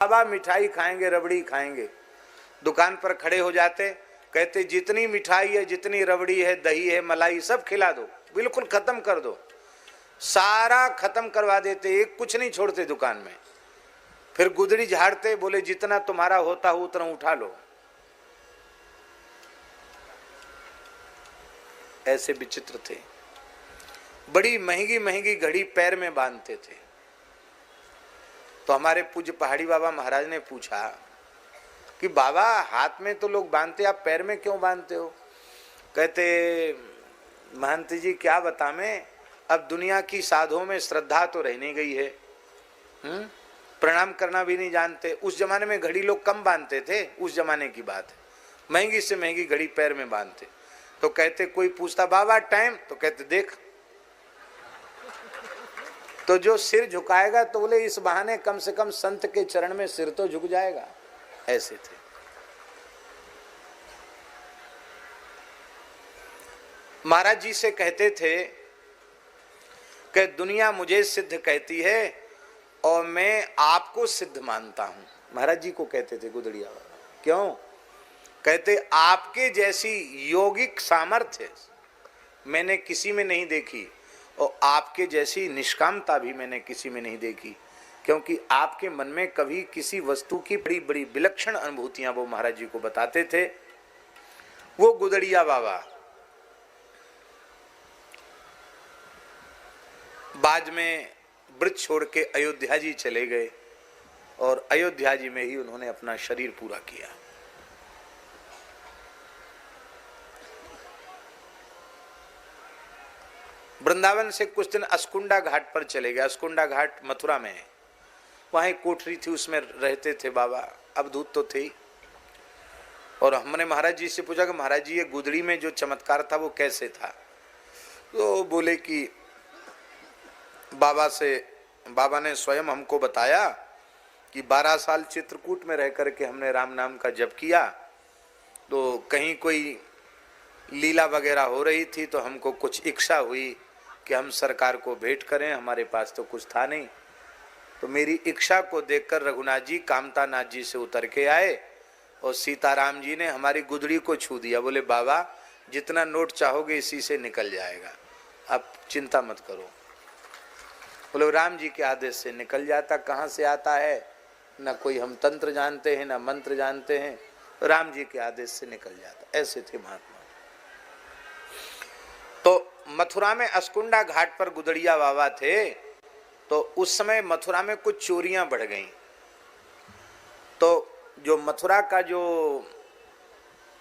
बाबा मिठाई खाएंगे, रबड़ी खाएंगे। दुकान पर खड़े हो जाते, कहते जितनी मिठाई है, जितनी रबड़ी है, दही है, मलाई सब खिला दो, बिल्कुल खत्म कर दो। सारा खत्म करवा देते, एक कुछ नहीं छोड़ते दुकान में। फिर गुदड़ी झाड़ते, बोले जितना तुम्हारा होता हो उतना उठा लो। ऐसे विचित्र थे। बड़ी महंगी महंगी घड़ी पैर में बांधते थे। तो हमारे पूज्य पहाड़ी बाबा महाराज ने पूछा कि बाबा हाथ में तो लोग बांधते, आप पैर में क्यों बांधते हो? कहते महंत जी क्या बता मैं, अब दुनिया की साधुओं में श्रद्धा तो रह नहीं गई है। प्रणाम करना भी नहीं जानते। उस जमाने में घड़ी लोग कम बांधते थे, उस जमाने की बात है। महंगी से महंगी घड़ी पैर में बांधते। तो कहते कोई पूछता बाबा टाइम, तो कहते देख। तो जो सिर झुकाएगा तो बोले इस बहाने कम से कम संत के चरण में सिर तो झुक जाएगा। ऐसे थे। महाराज जी से कहते थे कि दुनिया मुझे सिद्ध कहती है और मैं आपको सिद्ध मानता हूं। महाराज जी को कहते थे गुदड़िया बाबा। क्यों? कहते आपके जैसी योगिक सामर्थ्य मैंने किसी में नहीं देखी और आपके जैसी निष्कामता भी मैंने किसी में नहीं देखी, क्योंकि आपके मन में कभी किसी वस्तु की बड़ी बड़ी विलक्षण अनुभूतियां वो महाराज जी को बताते थे। वो गुदड़िया बाबा बाद में ब्रज छोड़ के अयोध्या जी चले गए और अयोध्या जी में ही उन्होंने अपना शरीर पूरा किया। वृंदावन से कुछ दिन अस्कुंडा घाट पर चले गए। अस्कुंडा घाट मथुरा में है। वहां एक कोठरी थी, उसमें रहते थे बाबा। अवधूत तो थे ही। और हमने महाराज जी से पूछा कि महाराज जी ये गुदड़ी में जो चमत्कार था वो कैसे था? तो बोले कि बाबा ने स्वयं हमको बताया कि 12 साल चित्रकूट में रह करके हमने राम नाम का जप किया। तो कहीं कोई लीला वगैरह हो रही थी तो हमको कुछ इच्छा हुई कि हम सरकार को भेंट करें, हमारे पास तो कुछ था नहीं। तो मेरी इच्छा को देखकर रघुनाथ जी कामता नाथ जी से उतर के आए और सीताराम जी ने हमारी गुदड़ी को छू दिया। बोले बाबा जितना नोट चाहोगे इसी से निकल जाएगा, आप चिंता मत करो। बोले राम जी के आदेश से निकल जाता, कहाँ से आता है? न कोई हम तंत्र जानते हैं, न मंत्र जानते हैं, राम जी के आदेश से निकल जाता। ऐसे थे महात्मा। तो मथुरा में अस्कुंडा घाट पर गुदड़िया बाबा थे। तो उस समय मथुरा में कुछ चोरियां बढ़ गईं। तो जो मथुरा का जो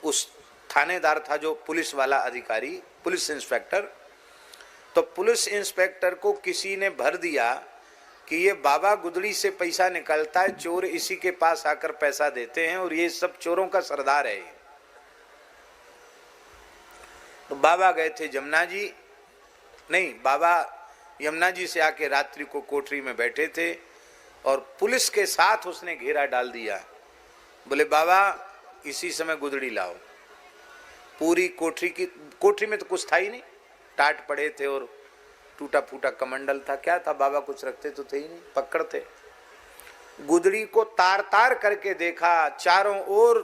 उस थानेदार था, जो पुलिस वाला अधिकारी, पुलिस इंस्पेक्टर, तो पुलिस इंस्पेक्टर को किसी ने भर दिया कि ये बाबा गुदड़ी से पैसा निकलता है, चोर इसी के पास आकर पैसा देते हैं और ये सब चोरों का सरदार है। तो बाबा गए थे जमुना जी, नहीं बाबा यमुना जी से आके रात्रि को कोठरी में बैठे थे और पुलिस के साथ उसने घेरा डाल दिया। बोले बाबा इसी समय गुदड़ी लाओ। पूरी कोठरी में तो कुछ था ही नहीं, टाट पड़े थे और टूटा फूटा कमंडल था। क्या था? बाबा कुछ रखते तो थे ही नहीं, पकड़ थे। गुदड़ी को तार तार करके देखा, चारों ओर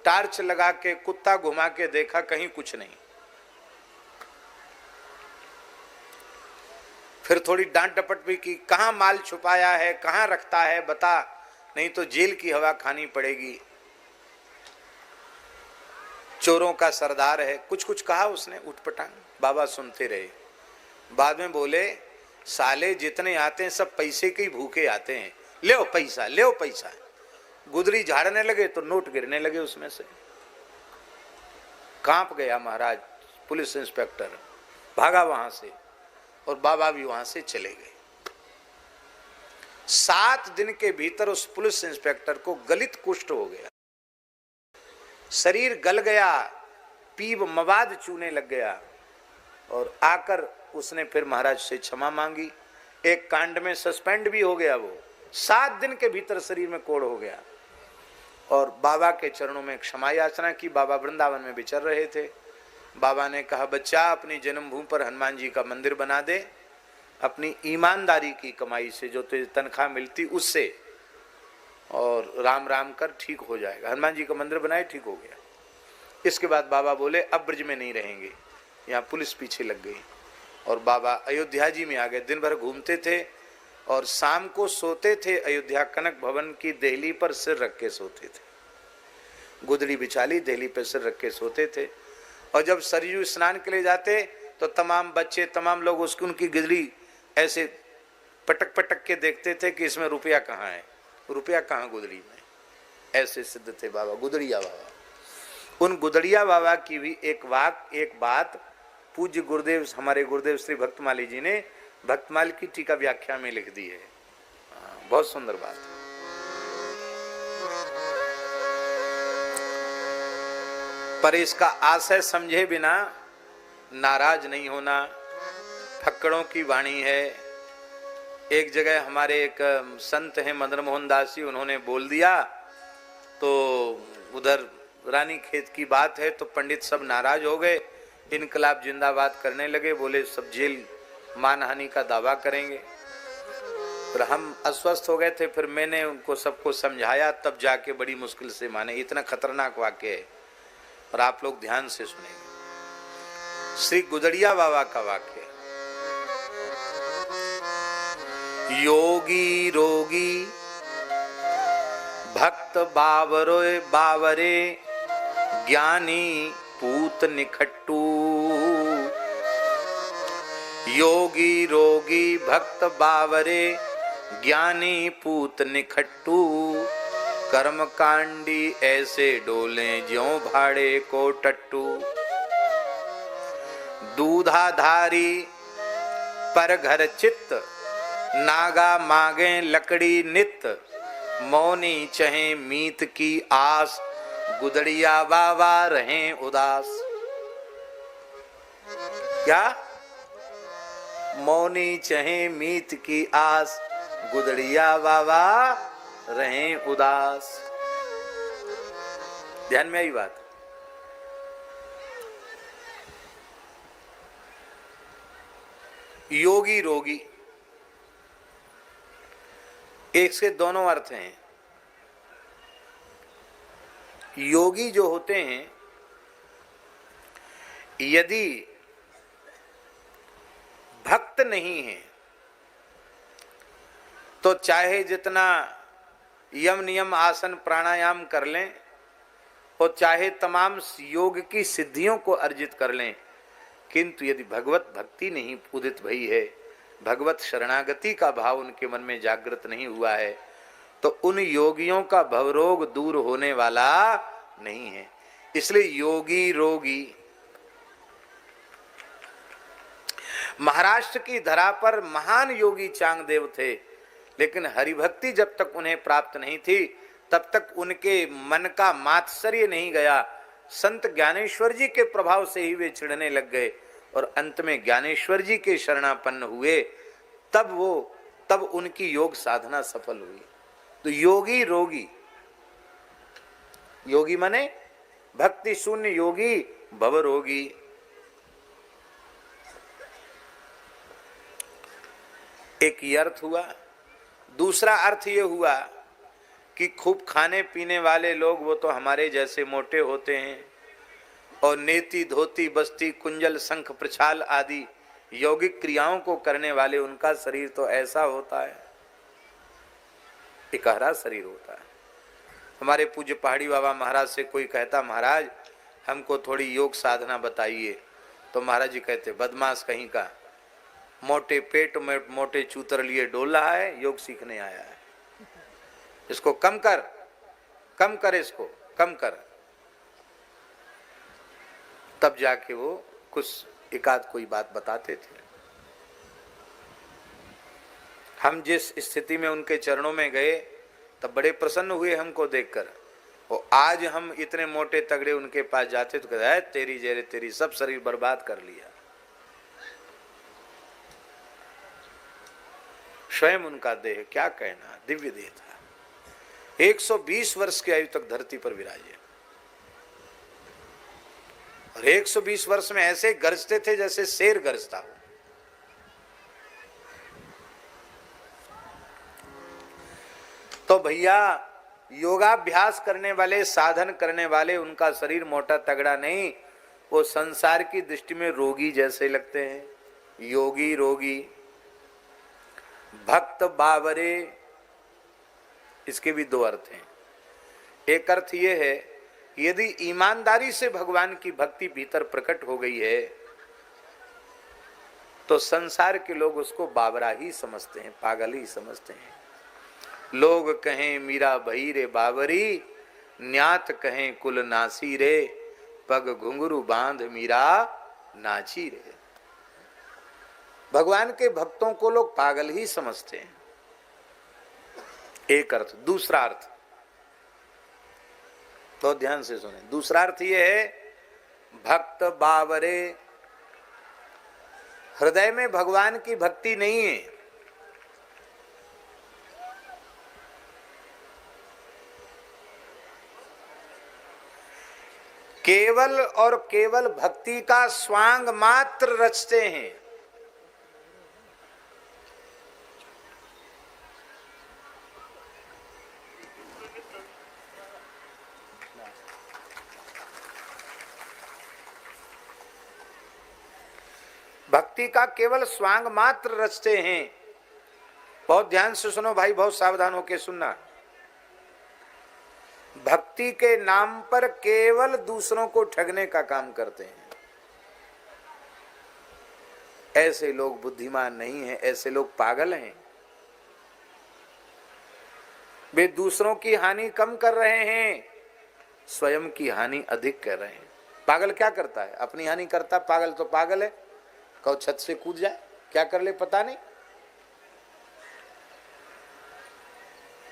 टार्च लगा के कुत्ता घुमा के देखा, कहीं कुछ नहीं। फिर थोड़ी डांट डपट भी की, कहाँ माल छुपाया है, कहाँ रखता है बता, नहीं तो जेल की हवा खानी पड़ेगी। चोरों का सरदार है, कुछ कुछ कहा उसने उठपटांग। बाबा सुनते रहे। बाद में बोले साले जितने आते हैं सब पैसे के ही भूखे आते हैं, ले पैसा, ले पैसा। गुदड़ी झाड़ने लगे तो नोट गिरने लगे उसमें से। कांप गया महाराज। पुलिस इंस्पेक्टर भागा वहां से और बाबा भी वहां से चले गए। 7 दिन के भीतर उस पुलिस इंस्पेक्टर को गलित कुष्ठ हो गया, शरीर गल गया, पीप मवाद चूने लग गया और आकर उसने फिर महाराज से क्षमा मांगी। एक कांड में सस्पेंड भी हो गया। वो 7 दिन के भीतर शरीर में कोढ़ हो गया और बाबा के चरणों में क्षमा याचना की। बाबा वृंदावन में विचर रहे थे। बाबा ने कहा बच्चा अपनी जन्मभूमि पर हनुमान जी का मंदिर बना दे, अपनी ईमानदारी की कमाई से जो तुझे तनख्वाह मिलती उससे और राम राम कर ठीक हो जाएगा। हनुमान जी का मंदिर बनाए, ठीक हो गया। इसके बाद बाबा बोले अब ब्रज में नहीं रहेंगे, यहाँ पुलिस पीछे लग गई और बाबा अयोध्या जी में आ गए। दिन भर घूमते थे और शाम को सोते थे अयोध्या कनक भवन की देहली पर सिर रख के सोते थे, गुदड़ी बिछाली देहली पर सिर रख के सोते थे। और जब सरयू स्नान के लिए जाते तो तमाम बच्चे तमाम लोग उसकी उनकी गिदड़ी ऐसे पटक पटक के देखते थे कि इसमें रुपया कहाँ है, रुपया कहाँ गुदड़ी में। ऐसे सिद्ध थे बाबा गुदड़िया बाबा। उन गुदड़िया बाबा की भी एक बात पूज्य गुरुदेव हमारे गुरुदेव श्री भक्तमाली जी ने भक्तमाल की टीका व्याख्या में लिख दी है। बहुत सुंदर बात है। पर इसका आशय समझे बिना नाराज नहीं होना। फक्कड़ों की वाणी है। एक जगह हमारे एक संत हैं मदन मोहन दास जी, उन्होंने बोल दिया तो उधर रानी खेत की बात है तो पंडित सब नाराज हो गए, इनकलाब जिंदाबाद करने लगे, बोले सब जेल मानहानि का दावा करेंगे। फिर हम अस्वस्थ हो गए थे, फिर मैंने उनको सबको समझाया, तब जाके बड़ी मुश्किल से माने। इतना खतरनाक वाक्य है और आप लोग ध्यान से सुनेंगे। श्री गुदड़िया बाबा का वाक्य, योगी रोगी भक्त बावरे ज्ञानी पूत निखट्टू। योगी रोगी भक्त बावरे ज्ञानी पूत निखट्टू। कर्म कांडी ऐसे डोले ज्यों भाड़े को टट्टू। दूधाधारी पर घर चित्त नागा मांगे लकड़ी नित। मौनी चहे मीत की आस गुदड़िया बाबा रहे उदास। क्या? मौनी चहे मीत की आस गुदड़िया बाबा रहे उदास। ध्यान में आई बात। योगी रोगी, एक से दोनों अर्थ हैं। योगी जो होते हैं, यदि भक्त नहीं है तो चाहे जितना यम नियम आसन प्राणायाम कर लें और चाहे तमाम योग की सिद्धियों को अर्जित कर लें, किंतु यदि भगवत भक्ति नहीं उदित भई है, भगवत शरणागति का भाव उनके मन में जागृत नहीं हुआ है, तो उन योगियों का भवरोग दूर होने वाला नहीं है। इसलिए योगी रोगी। महाराष्ट्र की धरा पर महान योगी चांगदेव थे, लेकिन हरिभक्ति जब तक उन्हें प्राप्त नहीं थी तब तक उनके मन का मात्सर्य नहीं गया। संत ज्ञानेश्वर जी के प्रभाव से ही वे चिढ़ने लग गए और अंत में ज्ञानेश्वर जी के शरणापन्न हुए, तब उनकी योग साधना सफल हुई। तो योगी रोगी, योगी माने भक्ति शून्य, योगी भवरोगी। एक ये अर्थ हुआ। दूसरा अर्थ ये हुआ कि खूब खाने पीने वाले लोग वो तो हमारे जैसे मोटे होते हैं और नेति धोती बस्ती कुंजल शंख प्रछाल आदि यौगिक क्रियाओं को करने वाले उनका शरीर तो ऐसा होता है, इकहरा शरीर होता है। हमारे पूज्य पहाड़ी बाबा महाराज से कोई कहता महाराज हमको थोड़ी योग साधना बताइए, तो महाराज जी कहते बदमाश कहीं का, मोटे पेट में मोटे चूतर लिए डोल रहा है, योग सीखने आया है, इसको कम कर, इसको कम कर। तब जाके वो कुछ एकाध कोई बात बताते थे। हम जिस स्थिति में उनके चरणों में गए तब बड़े प्रसन्न हुए हमको देखकर, और आज हम इतने मोटे तगड़े उनके पास जाते तो कहते हैं तेरी जेरे तेरी, सब शरीर बर्बाद कर लिया। स्वयं उनका देह क्या कहना, दिव्य देह था। 120 वर्ष की आयु तक धरती पर विराजे और 120 वर्ष में ऐसे गरजते थे जैसे शेर गरजता हो। तो भैया योगाभ्यास करने वाले, साधन करने वाले, उनका शरीर मोटा तगड़ा नहीं, वो संसार की दृष्टि में रोगी जैसे लगते हैं। योगी रोगी, भक्त बावरे, इसके भी दो अर्थ हैं। एक अर्थ ये है, यदि ईमानदारी से भगवान की भक्ति भीतर प्रकट हो गई है तो संसार के लोग उसको बावरा ही समझते हैं, पागल ही समझते हैं। लोग कहें मीरा भई रे बावरी, न्यात कहें कुल नासी रे, पग घुंघरू बांध मीरा नाची रे। भगवान के भक्तों को लोग पागल ही समझते हैं। एक अर्थ। दूसरा अर्थ तो ध्यान से सुने। दूसरा अर्थ यह है, भक्त बावरे, हृदय में भगवान की भक्ति नहीं है। केवल और केवल भक्ति का स्वांग मात्र रचते हैं। भक्ति का केवल स्वांग मात्र रचते हैं। बहुत ध्यान से सुनो भाई, बहुत सावधान होकर सुनना। भक्ति के नाम पर केवल दूसरों को ठगने का काम करते हैं। ऐसे लोग बुद्धिमान नहीं हैं, ऐसे लोग पागल हैं। वे दूसरों की हानि कम कर रहे हैं, स्वयं की हानि अधिक कर रहे हैं। पागल क्या करता है? अपनी हानि करता। पागल तो पागल है, कहो छत से कूद जाए, क्या कर ले पता नहीं।